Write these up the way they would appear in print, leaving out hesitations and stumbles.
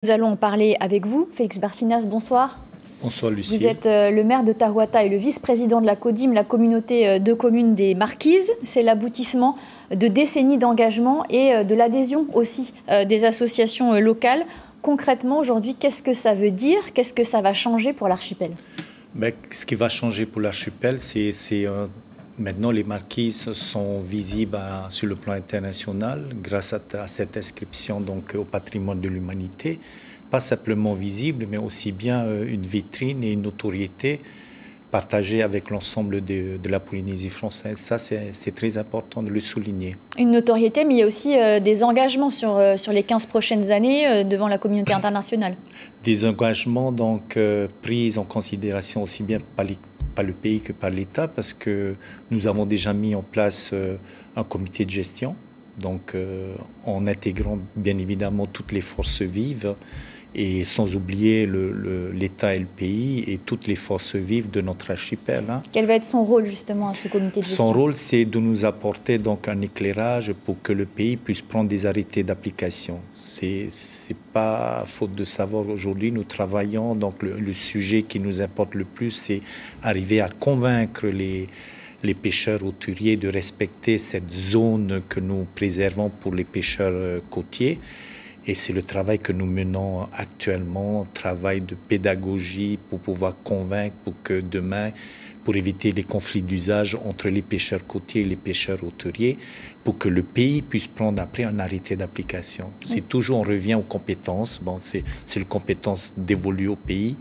Nous allons en parler avec vous. Félix Bartinas, bonsoir. Bonsoir Lucie. Vous êtes le maire de Tahuata et le vice-président de la CODIM, la communauté de communes des Marquises. C'est l'aboutissement de décennies d'engagement et de l'adhésion aussi des associations locales. Concrètement, aujourd'hui, qu'est-ce que ça veut dire? Qu'est-ce que ça va changer pour l'archipel? Ce qui va changer pour l'archipel, c'est maintenant les Marquises sont visibles sur le plan international grâce à cette inscription donc, au patrimoine de l'humanité. Pas simplement visible, mais aussi bien une vitrine et une notoriété partagée avec l'ensemble de la Polynésie française. Ça, c'est très important de le souligner. Une notoriété, mais il y a aussi des engagements sur les 15 prochaines années devant la communauté internationale. Des engagements donc pris en considération aussi bien par le pays que par l'État, parce que nous avons déjà mis en place un comité de gestion, donc en intégrant bien évidemment toutes les forces vives, et sans oublier l'État et le pays et toutes les forces vives de notre archipel. Quel va être son rôle justement à ce comité de gestion? Son rôle, c'est de nous apporter donc un éclairage pour que le pays puisse prendre des arrêtés d'application. C'est pas faute de savoir aujourd'hui, nous travaillons, donc le sujet qui nous importe le plus, c'est arriver à convaincre les pêcheurs hauturiers de respecter cette zone que nous préservons pour les pêcheurs côtiers. Et c'est le travail que nous menons actuellement, travail de pédagogie pour pouvoir convaincre, pour que demain, pour éviter les conflits d'usage entre les pêcheurs côtiers et les pêcheurs hauturiers, pour que le pays puisse prendre après un arrêté d'application. C'est toujours, on revient aux compétences. Bon, c'est les compétences dévolues au pays.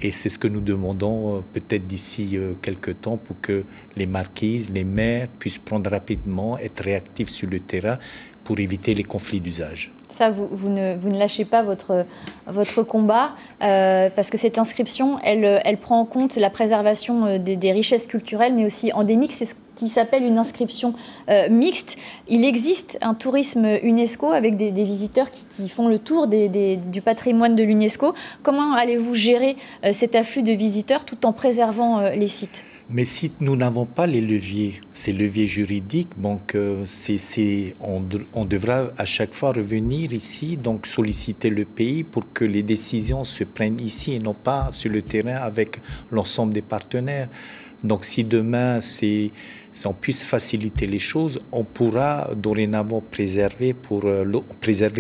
Et c'est ce que nous demandons peut-être d'ici quelques temps pour que les marquises, les maires puissent prendre rapidement, être réactifs sur le terrain pour éviter les conflits d'usage. Ça, vous ne lâchez pas votre combat, parce que cette inscription, elle prend en compte la préservation des richesses culturelles, mais aussi endémiques. C'est ce qui s'appelle une inscription mixte. Il existe un tourisme UNESCO avec des visiteurs qui font le tour du patrimoine de l'UNESCO. Comment allez-vous gérer cet afflux de visiteurs tout en préservant les sites ? Mais si nous n'avons pas les leviers, ces leviers juridiques, donc on devra à chaque fois revenir ici, donc solliciter le pays pour que les décisions se prennent ici et non pas sur le terrain avec l'ensemble des partenaires. Donc si demain on puisse faciliter les choses, on pourra dorénavant préserver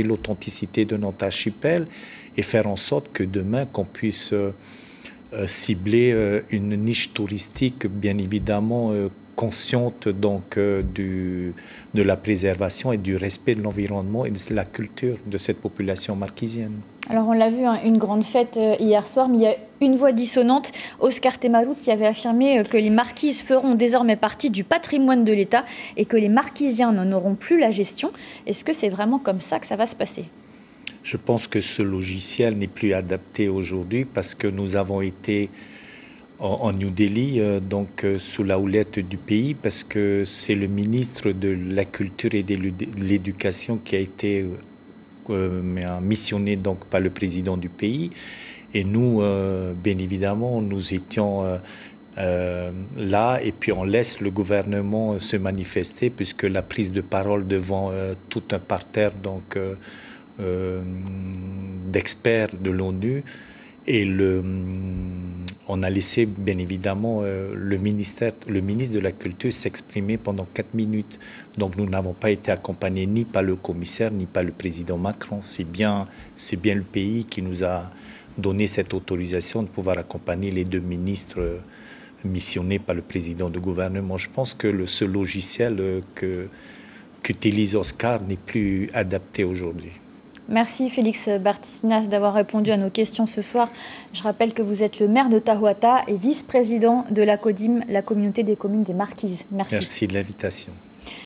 l'authenticité de notre archipel et faire en sorte que demain qu'on puisse cibler une niche touristique bien évidemment consciente donc de la préservation et du respect de l'environnement et de la culture de cette population marquisienne. Alors on l'a vu, une grande fête hier soir, mais il y a une voix dissonante, Oscar Temaru, qui avait affirmé que les marquises feront désormais partie du patrimoine de l'État et que les marquisiens n'en auront plus la gestion. Est-ce que c'est vraiment comme ça que ça va se passer ? Je pense que ce logiciel n'est plus adapté aujourd'hui parce que nous avons été en New Delhi, donc sous la houlette du pays, parce que c'est le ministre de la Culture et de l'Éducation qui a été missionné donc par le président du pays. Et nous, bien évidemment, nous étions là et puis on laisse le gouvernement se manifester puisque la prise de parole devant tout un parterre donc d'experts de l'ONU et on a laissé bien évidemment le ministre de la Culture s'exprimer pendant 4 minutes. Donc nous n'avons pas été accompagnés ni par le commissaire ni par le président Macron. C'est bien le pays qui nous a donné cette autorisation de pouvoir accompagner les 2 ministres missionnés par le président du gouvernement. Je pense que ce logiciel qu'utilise Oscar n'est plus adapté aujourd'hui. Merci Félix Bartinas d'avoir répondu à nos questions ce soir. Je rappelle que vous êtes le maire de Tahuata et vice-président de la CODIM, la communauté des communes des Marquises. Merci. Merci de l'invitation.